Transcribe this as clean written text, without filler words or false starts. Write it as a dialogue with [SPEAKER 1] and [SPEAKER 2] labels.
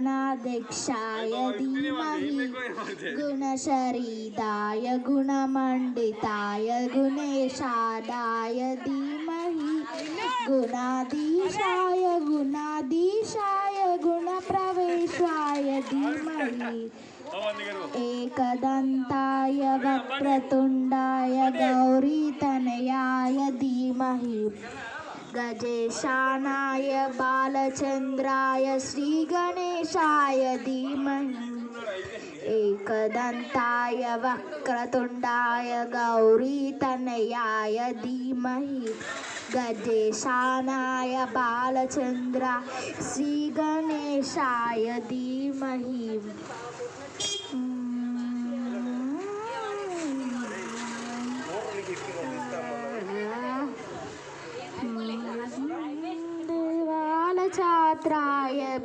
[SPEAKER 1] गणाध्यक्षाय धीमहि गुणशरीराय गुणमण्डिताय गुणेशादाय धीमहि गुणाधीशाय गुणप्रवेशाय धीमहि एकदन्ताय वक्रतुण्डाय गौरीतनयाय धीमहि गजेशानाय बालचन्द्राय श्रीगणेशाय धीमहि एकदन्ताय वक्रतुण्डाय गौरीतनयाय धीमहि गजेशानाय बालचन्द्राय श्रीगणेशाय धीमहि छात्राय